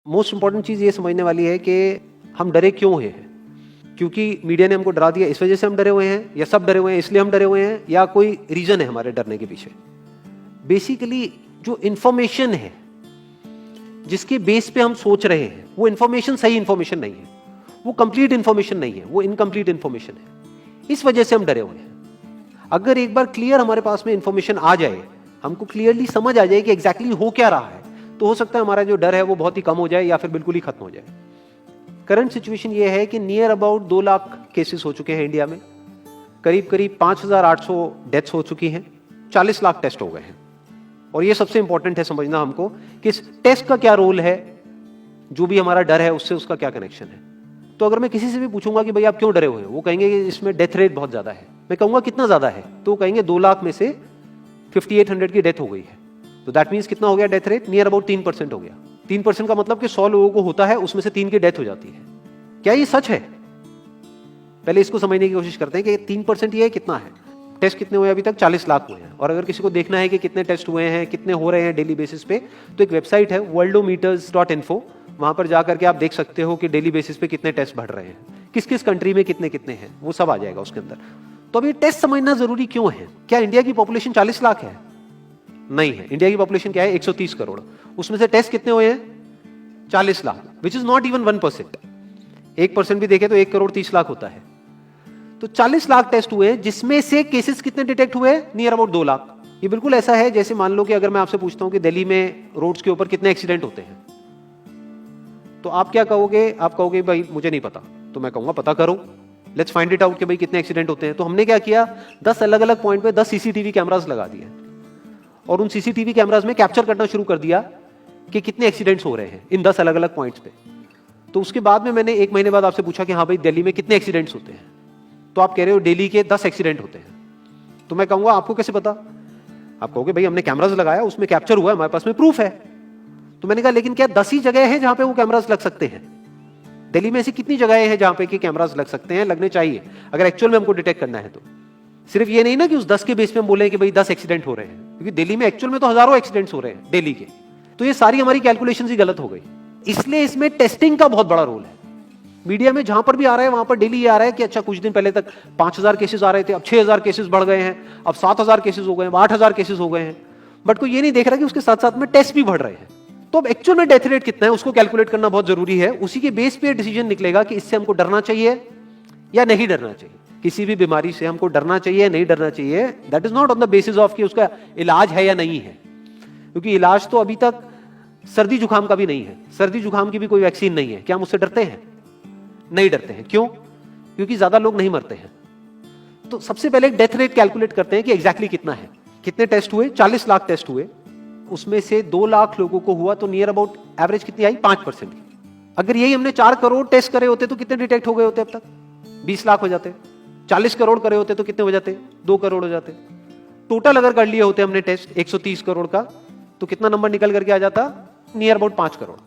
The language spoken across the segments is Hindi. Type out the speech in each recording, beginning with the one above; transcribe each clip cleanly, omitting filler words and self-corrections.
मोस्ट इंपॉर्टेंट चीज़ ये समझने वाली है कि हम डरे क्यों हैं। क्योंकि मीडिया ने हमको डरा दिया इस वजह से हम डरे हुए हैं, या सब डरे हुए हैं इसलिए हम डरे हुए हैं, या कोई रीजन है हमारे डरने के पीछे। बेसिकली जो इंफॉर्मेशन है जिसके बेस पे हम सोच रहे हैं वो इंफॉर्मेशन सही इंफॉर्मेशन नहीं है, वो कंप्लीट इंफॉर्मेशन नहीं है, वो इनकम्प्लीट इंफॉर्मेशन है। इस वजह से हम डरे हुए हैं। अगर एक बार क्लियर हमारे पास में इंफॉर्मेशन आ जाए, हमको क्लियरली समझ आ जाए कि एग्जैक्टली हो क्या रहा है, तो हो सकता है हमारा जो डर है वो बहुत ही कम हो जाए या फिर बिल्कुल ही खत्म हो जाए। करंट सिचुएशन ये है कि नियर अबाउट 2 लाख केसेस हो चुके हैं इंडिया में, करीब करीब 5,800 डेथ्स हो चुकी हैं, 40 लाख टेस्ट हो गए हैं। और ये सबसे इंपॉर्टेंट है समझना हमको कि इस टेस्ट का क्या रोल है, जो भी हमारा डर है उससे उसका क्या कनेक्शन है। तो अगर मैं किसी से भी पूछूंगा कि भाई आप क्यों डरे हुए हो, वो कहेंगे कि इसमें डेथ रेट बहुत ज्यादा है। मैं कहूंगा कितना ज्यादा है, तो वो कहेंगे 2 लाख में से 5800 की डेथ हो गई है। तो दैट मीन्स कितना हो गया डेथ रेट, नियर अबाउट 3% हो गया। 3% का मतलब कि 100 लोगों को होता है, उसमें से 3 की डेथ हो जाती है। क्या ये सच है? पहले इसको समझने की कोशिश करते हैं कि 3% ये कितना है। टेस्ट कितने हुए अभी तक? 40 लाख हुए हैं। और अगर किसी को देखना है कि कितने टेस्ट हुए हैं, कितने हो रहे हैं डेली बेसिस पे, तो एक वेबसाइट है worldometers.info, वहां पर जाकर के आप देख सकते हो कि डेली बेसिस पे कितने टेस्ट बढ़ रहे हैं, किस किस कंट्री में कितने कितने हैं, वो सब आ जाएगा उसके अंदर। तो अभी टेस्ट समझना जरूरी क्यों है? क्या इंडिया की पॉपुलेशन 40 लाख है? नहीं है। इंडिया की पॉपुलेशन क्या है? 130 करोड़। उसमें से टेस्ट कितने हुए हैं? 40 lakh, which is not even 1%। 1% भी देखे तो 1 करोड़ 30 लाख होता है। तो 40 लाख टेस्ट हुए, जिसमें से केसेस कितने डिटेक्ट हुए? Near about 2 lakh. ये बिल्कुल ऐसा है जैसे मान लो कि अगर मैं आपसे पूछता हूं कि दिल्ली में रोड्स के ऊपर कितने एक्सीडेंट होते हैं, तो आप क्या कहोगे? आप कहोगे भाई मुझे नहीं पता। तो मैं कहूंगा पता करो, लेट्स फाइंड इट आउट कि भाई कितने एक्सीडेंट होते हैं। तो हमने क्या किया, 10 अलग अलग पॉइंट पे 10 सीसीटीवी कैमरास लगा दिए और उन सीसीटीवी कैमरास में कैप्चर करना शुरू कर दिया कि कितने एक्सीडेंट्स हो रहे हैं इन 10 अलग अलग पॉइंट्स पे। तो उसके बाद में मैंने 1 महीने बाद आपसे पूछा कि हाँ भाई दिल्ली में कितने एक्सीडेंट्स होते हैं, तो आप कह रहे हो दिल्ली के 10 एक्सीडेंट होते हैं। तो मैं कहूंगा आपको कैसे पता? आप कहोगे भाई हमने कैमरास लगाया, उसमें कैप्चर हुआ है, हमारे पास में प्रूफ है। तो मैंने कहा लेकिन क्या 10 ही जगह है जहां पे वो कैमरास लग सकते हैं? दिल्ली में ऐसी कितनी जगहें हैं जहां पे कि कैमरास लग सकते हैं, लगने चाहिए अगर एक्चुअल में हमको डिटेक्ट करना है। तो सिर्फ ये नहीं ना कि उस 10 के बेस पे हम बोले कि भाई 10 एक्सीडेंट हो रहे हैं, क्योंकि दिल्ली में एक्चुअल में तो हजारों एक्सीडेंट्स हो रहे हैं दिल्ली के। तो ये सारी हमारी कैलकुलेशन ही गलत हो गई। इसलिए इसमें टेस्टिंग का बहुत बड़ा रोल है। मीडिया में जहां पर भी आ रहा है वहां पर डेली ये आ रहा है कि अच्छा कुछ दिन पहले तक 5,000 केसेस आ रहे थे, अब 6,000 केसेस बढ़ गए हैं, अब 7,000 केसेस हो गए हैं, 8,000 केसेस हो गए हैं। बट कोई ये नहीं देख रहा कि उसके साथ साथ में टेस्ट भी बढ़ रहे हैं। तो अब एक्चुअल में डेथ रेट कितना है उसको कैलकुलेट करना बहुत जरूरी है। उसी के बेस पे डिसीजन निकलेगा कि इससे हमको डरना चाहिए या नहीं डरना चाहिए। किसी भी बीमारी से हमको डरना चाहिए नहीं डरना चाहिए, that is not on the basis of कि उसका इलाज है या नहीं है। क्योंकि इलाज तो अभी तक सर्दी जुकाम का भी नहीं है, सर्दी जुकाम की भी कोई वैक्सीन नहीं है। क्या हम उससे डरते हैं? नहीं डरते हैं। क्यों? क्योंकि ज्यादा लोग नहीं मरते हैं। तो सबसे पहले डेथ रेट कैलकुलेट करते हैं कि एग्जैक्टली कितना है। कितने टेस्ट हुए? 40 लाख टेस्ट हुए, उसमें से 2 लाख लोगों को हुआ, तो नियर अबाउट एवरेज कितनी आई? 5% की। अगर यही हमने 4 करोड़ टेस्ट करे होते तो कितने डिटेक्ट हो गए होते? अब तक 20 लाख हो जाते। 40 करोड़ करे होते तो कितने हो जाते? 2 करोड़ हो जाते। टोटल अगर कर लिए होते हमने टेस्ट 130 करोड़ का, तो कितना नंबर निकल करके आ जाता? Near about 5 crore.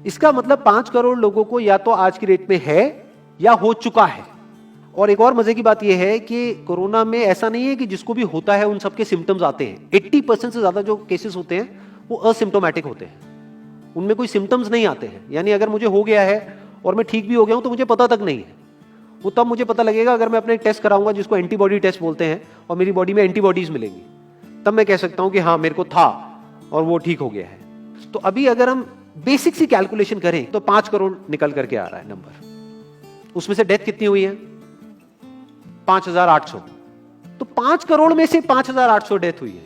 इसका मतलब 5 करोड़ लोगों को या तो आज की डेट में है या हो चुका है। और एक और मजे की बात यह है कि कोरोना में ऐसा नहीं है कि जिसको भी होता है उन सबके सिम्टम्स आते हैं। 80% से ज्यादा जो केसेस होते हैं वो असिम्टोमेटिक होते हैं, उनमें कोई सिम्टम्स नहीं आते हैं। यानी अगर मुझे हो गया है और मैं ठीक भी हो गया हूं तो मुझे पता तक नहीं है। वो तब मुझे पता लगेगा अगर मैं अपने एक टेस्ट कराऊंगा जिसको एंटीबॉडी टेस्ट बोलते हैं, और मेरी बॉडी में एंटीबॉडीज मिलेंगी, तब मैं कह सकता हूं कि हाँ मेरे को था और वो ठीक हो गया है। तो अभी अगर हम बेसिक सी कैलकुलेशन करें तो 5 करोड़ निकल करके आ रहा है नंबर। उसमें से डेथ कितनी हुई है? 5,800। तो 5 करोड़ में से 5,800 डेथ हुई है।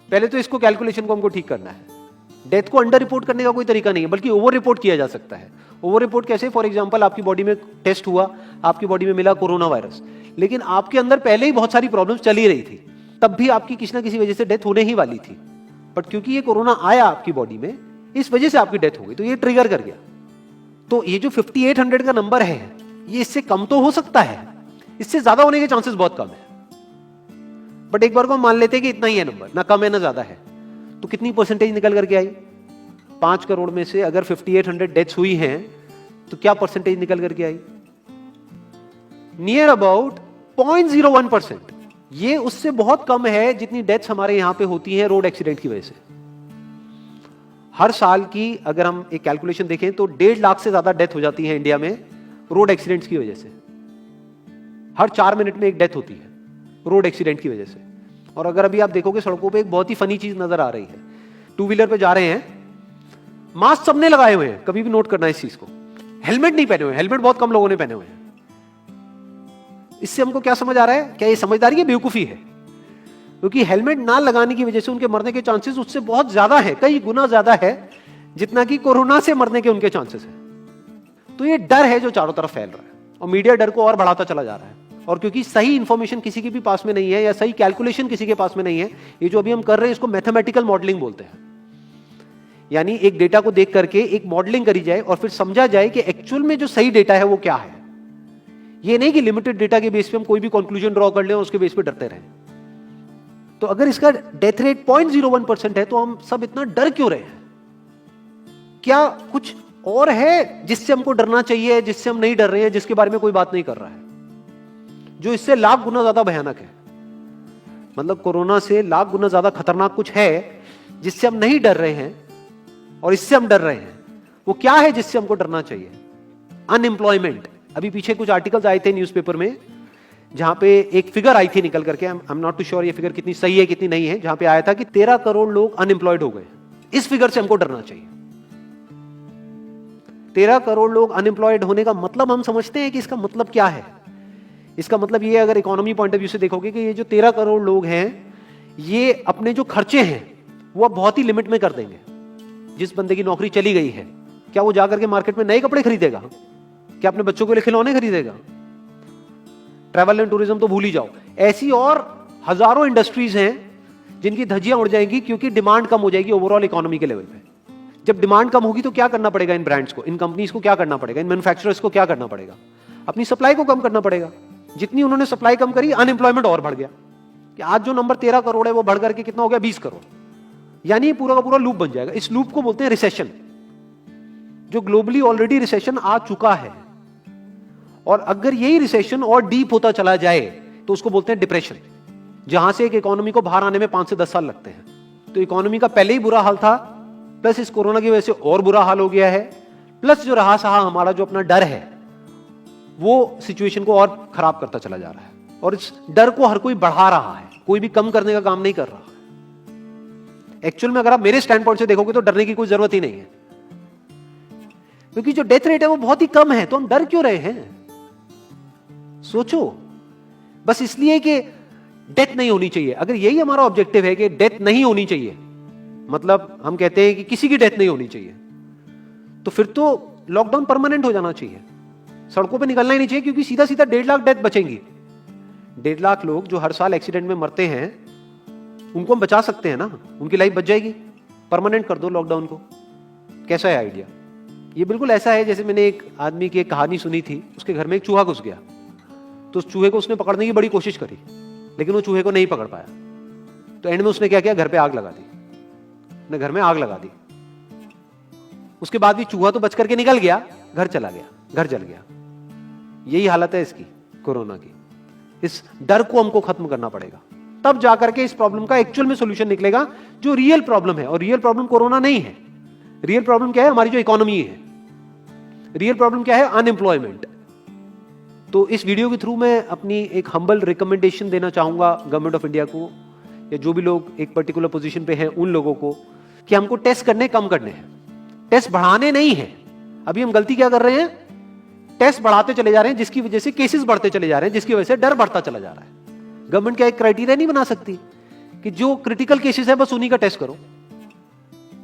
पहले तो इसको कैलकुलेशन को हमको ठीक करना है। डेथ को अंडर रिपोर्ट करने का कोई तरीका नहीं है, बल्कि ओवर रिपोर्ट किया जा सकता है। ओवर रिपोर्ट कैसे? फॉर एग्जांपल आपकी बॉडी में टेस्ट हुआ, आपकी बॉडी में मिला कोरोना वायरस, लेकिन आपके अंदर पहले ही बहुत सारी प्रॉब्लम्स चली रही थी, तब भी आपकी किसी ना किसी वजह से डेथ होने ही वाली थी। बट क्योंकि ये कोरोना आया आपकी बॉडी में, इस वजह से आपकी डेथ हो गई, तो ये ट्रिगर कर गया। तो ये जो 5800 का नंबर है, ये इससे कम तो हो सकता है, इससे ज्यादा होने के चांसेस बहुत कम है। बट एक बार को हम मान लेते हैं कि इतना ही है नंबर, ना कम है ना ज्यादा है। तो कितनी परसेंटेज निकल करके आई? 5 करोड़ में से अगर 5800 डेथ्स हुई हैं तो क्या परसेंटेज निकल करके आई? Near about 0.01%। ये उससे बहुत कम है जितनी डेथ्स हमारे यहां पे होती हैं रोड एक्सीडेंट की वजह से। हर साल की अगर हम एक कैलकुलेशन देखें तो 1.5 लाख से ज्यादा डेथ हो जाती है इंडिया में रोड एक्सीडेंट्स की वजह से। हर 4 मिनट में एक डेथ होती है रोड एक्सीडेंट की वजह से। और अगर अभी आप देखोगे सड़कों पे एक बहुत ही फनी चीज नजर आ रही है, टू व्हीलर पे जा रहे हैं, मास्क सबने लगाए हुए हैं, कभी भी नोट करना इस चीज को, हेलमेट नहीं पहने हुए, हेलमेट बहुत कम लोगों ने पहने हुए हैं। इससे हमको क्या समझ आ रहा है, क्या ये समझदारी है, बेवकूफी है? क्योंकि हेलमेट ना लगाने की वजह से उनके मरने के चांसेस उससे बहुत ज्यादा है, कई गुना ज्यादा है जितना कि कोरोना से मरने के उनके चांसेस है। तो ये डर है जो चारों तरफ फैल रहा है और मीडिया डर को और बढ़ाता चला जा रहा है। और क्योंकि सही इंफॉर्मेशन किसी के भी पास में नहीं है या सही कैलकुलेशन किसी के पास में नहीं है, ये जो अभी हम कर रहे हैं इसको मैथमेटिकल मॉडलिंग बोलते हैं। यानी एक डेटा को देख करके एक मॉडलिंग करी जाए और फिर समझा जाए कि एक्चुअल में जो सही डेटा है वो क्या है। ये नहीं कि लिमिटेड डेटा के बेस पे हम कोई भी कंक्लूजन ड्रॉ कर लें और उसके बेस पे डरते रहें। तो अगर इसका डेथ रेट 0.01% है तो हम सब इतना डर क्यों रहे हैं? क्या कुछ और है जिससे हमको डरना चाहिए, जिससे हम नहीं डर रहे हैं, जिसके बारे में कोई बात नहीं कर रहा है, जो इससे लाख गुना ज्यादा भयानक है? मतलब कोरोना से लाख गुना ज्यादा खतरनाक कुछ है जिससे हम नहीं डर रहे हैं और इससे हम डर रहे हैं। वो क्या है जिससे हमको डरना चाहिए? अनएम्प्लॉयमेंट। अभी पीछे कुछ आर्टिकल्स आए थे न्यूज़पेपर में जहां पे एक फिगर आई थी निकल करके, I am not too sure ये फिगर कितनी सही है कितनी नहीं है, जहां पे आया था कि 13 करोड़ लोग अनएम्प्लॉयड हो गए। इस फिगर से हमको डरना चाहिए। 13 करोड़ लोग अनएम्प्लॉयड होने का मतलब हम समझते हैं कि इसका मतलब क्या है? इसका मतलब ये, अगर इकोनॉमी पॉइंट ऑफ व्यू से देखोगे, कि ये जो 13 करोड़ लोग हैं ये अपने जो खर्चे हैं वो अब बहुत ही लिमिट में कर देंगे। जिस बंदे की नौकरी चली गई है, क्या वो जाकर के मार्केट में नए कपड़े खरीदेगा? क्या अपने बच्चों के लिए खिलौने खरीदेगा? ट्रैवल एंड टूरिज्म तो भूल ही जाओ। ऐसी और हजारों इंडस्ट्रीज हैं जिनकी धज्जियां उड़ जाएंगी क्योंकि डिमांड कम हो जाएगी ओवरऑल इकोनॉमी के लेवल पे। जब डिमांड कम होगी तो क्या करना पड़ेगा इन ब्रांड्स को, इन कंपनीज को क्या करना पड़ेगा, इन मैन्युफैक्चरर्स को क्या करना पड़ेगा? अपनी सप्लाई को कम करना पड़ेगा। जितनी उन्होंने सप्लाई कम करी, अनएम्प्लॉयमेंट और बढ़ गया कि आज जो नंबर 13 करोड़ है वो बढ़ करके कितना हो गया, 20 करोड़। यानी पूरा का पूरा लूप बन जाएगा। इस लूप को बोलते हैं रिसेशन, जो ग्लोबली ऑलरेडी रिसेशन आ चुका है। और अगर यही रिसेशन और डीप होता चला जाए तो उसको बोलते हैं डिप्रेशन, जहां से एक इकोनॉमी को बाहर आने में 5 से 10 साल लगते हैं। तो इकोनॉमी का पहले ही बुरा हाल था, प्लस इस कोरोना की वजह से और बुरा हाल हो गया है, प्लस जो रहा सहा हमारा जो अपना डर है वो सिचुएशन को और खराब करता चला जा रहा है। और इस डर को हर कोई बढ़ा रहा है, कोई भी कम करने का काम नहीं कर रहा है। एक्चुअल में अगर आप मेरे स्टैंड पॉइंट से देखोगे तो डरने की कोई जरूरत ही नहीं है, क्योंकि जो डेथ रेट है वो बहुत ही कम है। तो हम डर क्यों रहे हैं? सोचो। बस इसलिए कि डेथ नहीं होनी चाहिए। अगर यही हमारा ऑब्जेक्टिव है कि डेथ नहीं होनी चाहिए, मतलब हम कहते हैं कि किसी की डेथ नहीं होनी चाहिए, तो फिर तो लॉकडाउन परमानेंट हो जाना चाहिए, सड़कों पे निकलना ही नहीं चाहिए, क्योंकि सीधा सीधा 1.5 लाख डेथ बचेंगी। 1.5 लाख लोग जो हर साल एक्सीडेंट में मरते हैं उनको हम बचा सकते हैं ना, उनकी लाइफ बच जाएगी। परमानेंट कर दो लॉकडाउन को। कैसा है आइडिया? ये बिल्कुल ऐसा है जैसे मैंने एक आदमी की एक कहानी सुनी थी, उसके घर में एक चूहा घुस गया, तो उस चूहे को उसने पकड़ने की बड़ी कोशिश करी, लेकिन वो चूहे को नहीं पकड़ पाया। तो एंड में उसने क्या किया, घर पे आग लगा दी, अपने घर में आग लगा दी। उसके बाद भी चूहा तो बच करके निकल गया, घर चला गया, घर जल गया। यही हालत है इसकी, कोरोना की। इस डर को हमको खत्म करना पड़ेगा, तब जाकर के इस प्रॉब्लम का एक्चुअल में सॉल्यूशन निकलेगा, जो रियल प्रॉब्लम है। और रियल प्रॉब्लम कोरोना नहीं है। रियल प्रॉब्लम क्या है? हमारी जो इकोनॉमी है। रियल प्रॉब्लम क्या है? अनएम्प्लॉयमेंट। तो इस वीडियो के थ्रू मैं अपनी एक हम्बल रिकमेंडेशन देना चाहूंगा गवर्नमेंट ऑफ इंडिया को, या जो भी लोग एक पर्टिकुलर पोजीशन पे हैं उन लोगों को, कि हमको टेस्ट करने कम करने हैं, टेस्ट बढ़ाने नहीं है। अभी हम गलती क्या कर रहे हैं? टेस्ट बढ़ाते चले जा रहे हैं, जिसकी वजह से केसेस बढ़ते चले जा रहे हैं, जिसकी वजह से डर बढ़ता चला जा रहा है। गवर्नमेंट क्या एक क्राइटेरिया नहीं बना सकती कि जो क्रिटिकल केसेस है बस उन्हीं का टेस्ट करो,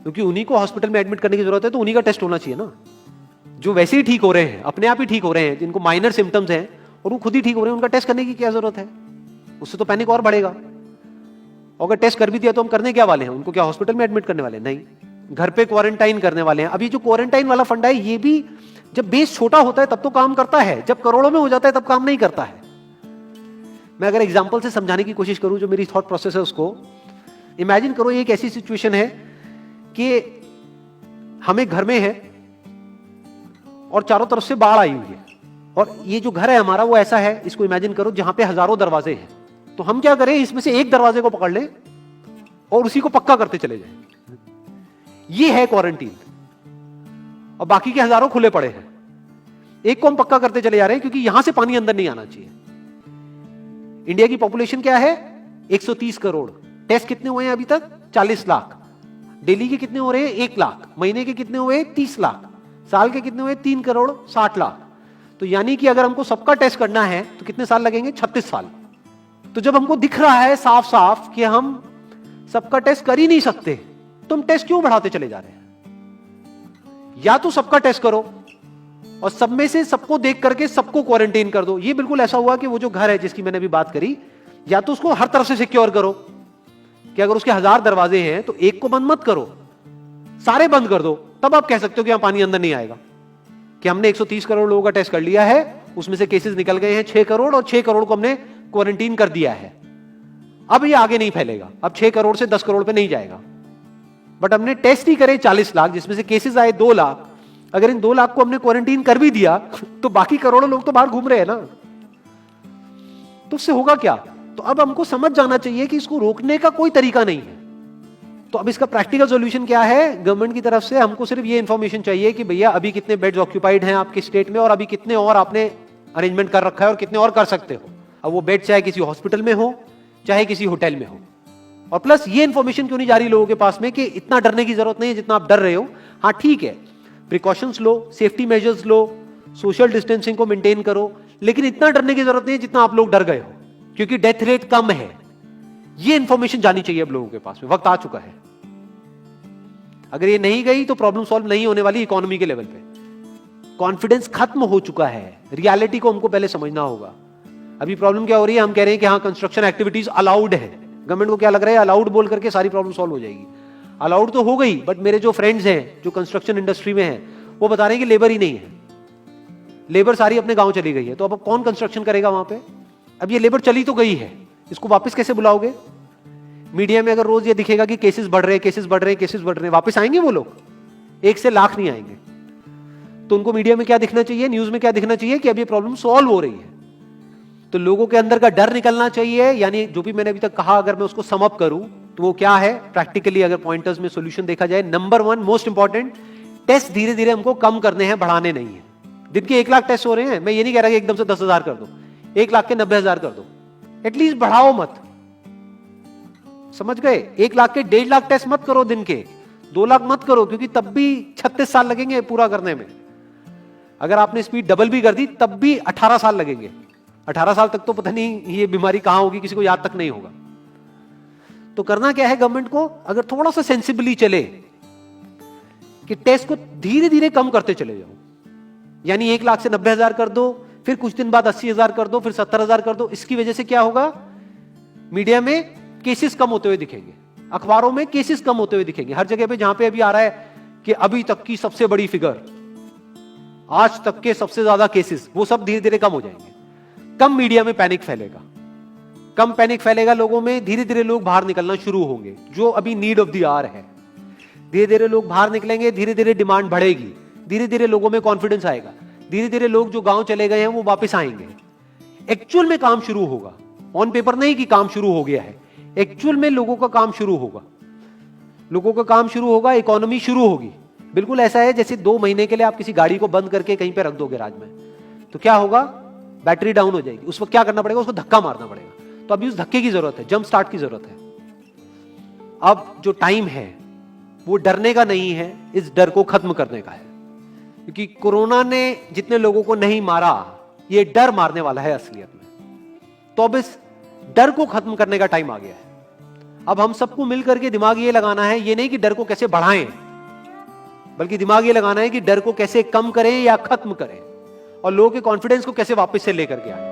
क्योंकि उन्हीं को हॉस्पिटल में एडमिट करने की जरूरत है, तो उन्हीं का टेस्ट होना चाहिए ना। जो वैसे ही ठीक हो रहे हैं, अपने आप ही ठीक हो रहे हैं, जिनको माइनर सिम्टम्स हैं और वो खुद ही ठीक हो रहे हैं, उनका टेस्ट करने की क्या जरूरत है? उससे तो पैनिक और बढ़ेगा। और अगर टेस्ट कर भी दिया तो हम करने क्या वाले हैं? उनको क्या हॉस्पिटल में एडमिट करने वाले हैं? नहीं, घर पे क्वारंटाइन करने वाले हैं। अभी जो क्वारंटाइन वाला फंडा है, ये भी जब बेस छोटा होता है तब तो काम करता है, जब करोड़ों में हो जाता है तब काम नहीं करता है। मैं अगर एग्जांपल से समझाने की कोशिश करूं, जो मेरी थॉट प्रोसेस है उसको इमेजिन करो। एक ऐसी सिचुएशन है कि हम एक घर में है और चारों तरफ से बाढ़ आई हुई है, और ये जो घर है हमारा वो ऐसा है, इसको इमेजिन करो, जहां पे हजारों दरवाजे हैं। तो हम क्या करें, इसमें से एक दरवाजे को पकड़ लें और उसी को पक्का करते चले जाएं। ये है क्वारंटीन, और बाकी के हजारों खुले पड़े हैं। एक को हम पक्का करते चले जा रहे हैं क्योंकि यहां से पानी अंदर नहीं आना चाहिए। इंडिया की पॉपुलेशन क्या है? 130 करोड़। टेस्ट कितने हुए हैं अभी तक? 40 लाख। दिल्ली के कितने हो रहे हैं? 1 लाख। महीने के कितने हुए? 30 लाख। साल के कितने हुए? 3 करोड़ 60 लाख। तो यानी कि अगर हमको सबका टेस्ट करना है तो कितने साल लगेंगे? 36 साल। तो जब हमको दिख रहा है साफ साफ कि हम सबका टेस्ट कर ही नहीं सकते, तो हम टेस्ट क्यों बढ़ाते चले जा रहे हैं? या तो सबका टेस्ट करो और सब में से सबको देख करके सबको क्वारंटाइन कर दो। ये बिल्कुल ऐसा हुआ कि वो जो घर है जिसकी मैंने अभी बात करी, या तो उसको हर तरफ से सिक्योर करो कि अगर उसके 1000 दरवाजे हैं तो एक को बंद मत करो, सारे बंद कर दो। तब आप कह सकते हो कि यहां पानी अंदर नहीं आएगा, कि हमने 130 करोड़ लोगों का टेस्ट कर लिया है, उसमें से केसेस निकल गए हैं 6 करोड़ और 6 करोड़ को हमने क्वारंटीन कर दिया है, अब ये आगे नहीं फैलेगा, अब 6 करोड़ से 10 करोड़ पे नहीं जाएगा। बट हमने टेस्ट ही करे 40 लाख, जिसमें से केसेस आए 2 लाख। अगर इन 2 लाख को हमने क्वारंटीन कर भी दिया तो बाकी करोड़ों लोग तो बाहर घूम रहे हैं ना, तो उससे होगा क्या? तो अब हमको समझ जाना चाहिए कि इसको रोकने का कोई तरीका नहीं है। तो अब इसका प्रैक्टिकल सॉल्यूशन क्या है? गवर्नमेंट की तरफ से हमको सिर्फ ये इंफॉर्मेशन चाहिए कि भैया अभी कितने बेड्स ऑक्यूपाइड हैं आपके स्टेट में, और अभी कितने और आपने अरेंजमेंट कर रखा है, और कितने और कर सकते हो। अब वो बेड चाहे किसी हॉस्पिटल में हो चाहे किसी होटल में हो। और प्लस ये इंफॉर्मेशन क्यों नहीं जा रही लोगों के पास में कि इतना डरने की जरूरत नहीं है जितना आप डर रहे हो। हाँ ठीक है, प्रिकॉशंस लो, सेफ्टी मेजर्स लो, सोशल डिस्टेंसिंग को मेंटेन करो, लेकिन इतना डरने की जरूरत नहीं है जितना आप लोग डर गए हो, क्योंकि डेथ रेट कम है। ये इंफॉर्मेशन जानी चाहिए अब लोगों के पास में, वक्त आ चुका है। अगर ये नहीं गई तो प्रॉब्लम सॉल्व नहीं होने वाली इकोनॉमी के लेवल पे। कॉन्फिडेंस खत्म हो चुका है, रियलिटी को हमको पहले समझना होगा। अभी प्रॉब्लम क्या हो रही है? हम कह रहे हैं कि हाँ कंस्ट्रक्शन एक्टिविटीज अलाउड है। गवर्नमेंट को क्या लग रहा है अलाउड बोल करके सारी प्रॉब्लम सॉल्व हो जाएगी। अलाउड तो हो गई, बट मेरे जो फ्रेंड्स हैं जो कंस्ट्रक्शन इंडस्ट्री में हैं वो बता रहे हैं कि लेबर ही नहीं है, लेबर सारी अपने गांव चली गई है। तो अब कौन कंस्ट्रक्शन करेगा वहां पे? अब ये लेबर चली तो गई है, इसको वापस कैसे बुलाओगे? मीडिया में अगर रोज ये दिखेगा कि केसेस बढ़ रहे, केसेस बढ़ रहे, केसेस बढ़ रहे, वापस आएंगे वो लोग? 1 से लाख नहीं आएंगे। तो उनको मीडिया में क्या दिखना चाहिए, न्यूज में क्या दिखना चाहिए? कि अब ये प्रॉब्लम सॉल्व हो रही है। तो लोगों के अंदर का डर निकलना चाहिए। यानी जो भी मैंने अभी तक कहा, अगर मैं उसको सम अप करूं तो वो क्या है प्रैक्टिकली, अगर पॉइंटर्स में सॉल्यूशन देखा जाए। नंबर 1 मोस्ट इंपॉर्टेंट, टेस्ट धीरे धीरे हमको कम करने हैं, बढ़ाने नहीं है। दिन के 1 लाख टेस्ट हो रहे हैं, मैं ये नहीं कह रहा कि एकदम से 10,000 कर दो, 1 लाख के 90,000 कर दो, एटलीस्ट बढ़ाओ मत। समझ गए? 1 लाख के 1.5 लाख टेस्ट मत करो दिन के, 2 लाख मत करो, क्योंकि तब भी 36 साल लगेंगे पूरा करने में। अगर आपने स्पीड डबल भी कर दी तब भी 18 साल लगेंगे। 18 साल तक तो पता नहीं ये बीमारी कहां होगी, किसी को याद तक नहीं होगा। तो करना क्या है गवर्नमेंट को? अगर थोड़ा सा सेंसिबली चले कि टेस्ट को धीरे धीरे कम करते चले जाओ, यानी 1 लाख से 90,000 कर दो, फिर कुछ दिन बाद 80,000 कर दो, फिर 70,000 कर दो। इसकी वजह से क्या होगा? मीडिया में केसेस कम होते हुए दिखेंगे, अखबारों में केसेस कम होते हुए दिखेंगे, हर जगह पे जहां पे अभी आ रहा है कि अभी तक की सबसे बड़ी फिगर, आज तक के सबसे ज्यादा केसेस, वो सब धीरे धीरे कम हो जाएंगे। कम मीडिया में पैनिक फैलेगा, कम पैनिक फैलेगा लोगों में, धीरे धीरे लोग बाहर निकलना शुरू होंगे, जो अभी नीड ऑफ द आवर है। धीरे धीरे लोग बाहर निकलेंगे, धीरे धीरे डिमांड बढ़ेगी, धीरे धीरे लोगों में कॉन्फिडेंस आएगा, धीरे धीरे लोग जो गांव चले गए हैं वो वापस आएंगे। एक्चुअल में काम शुरू होगा, ऑन पेपर नहीं कि काम शुरू हो गया है, एक्चुअल में लोगों का काम शुरू होगा, लोगों का काम शुरू होगा, इकोनॉमी शुरू होगी। बिल्कुल ऐसा है जैसे 2 महीने के लिए आप किसी गाड़ी को बंद करके कहीं पे रख दोगे राज में, तो क्या होगा? बैटरी डाउन हो जाएगी। उस वक्त क्या करना पड़ेगा? उसको धक्का मारना पड़ेगा। तो अभी उस धक्के की जरूरत है, जंप स्टार्ट की जरूरत है। अब जो टाइम है वो डरने का नहीं है, इस डर को खत्म करने का है। क्योंकि कोरोना ने जितने लोगों को नहीं मारा, ये डर मारने वाला है असलियत में। तो अब इस डर को खत्म करने का टाइम आ गया है। अब हम सबको मिलकर के दिमाग ये लगाना है, ये नहीं कि डर को कैसे बढ़ाएं, बल्कि दिमाग ये लगाना है कि डर को कैसे कम करें या खत्म करें, और लोगों के कॉन्फिडेंस को कैसे वापस से लेकर के आए।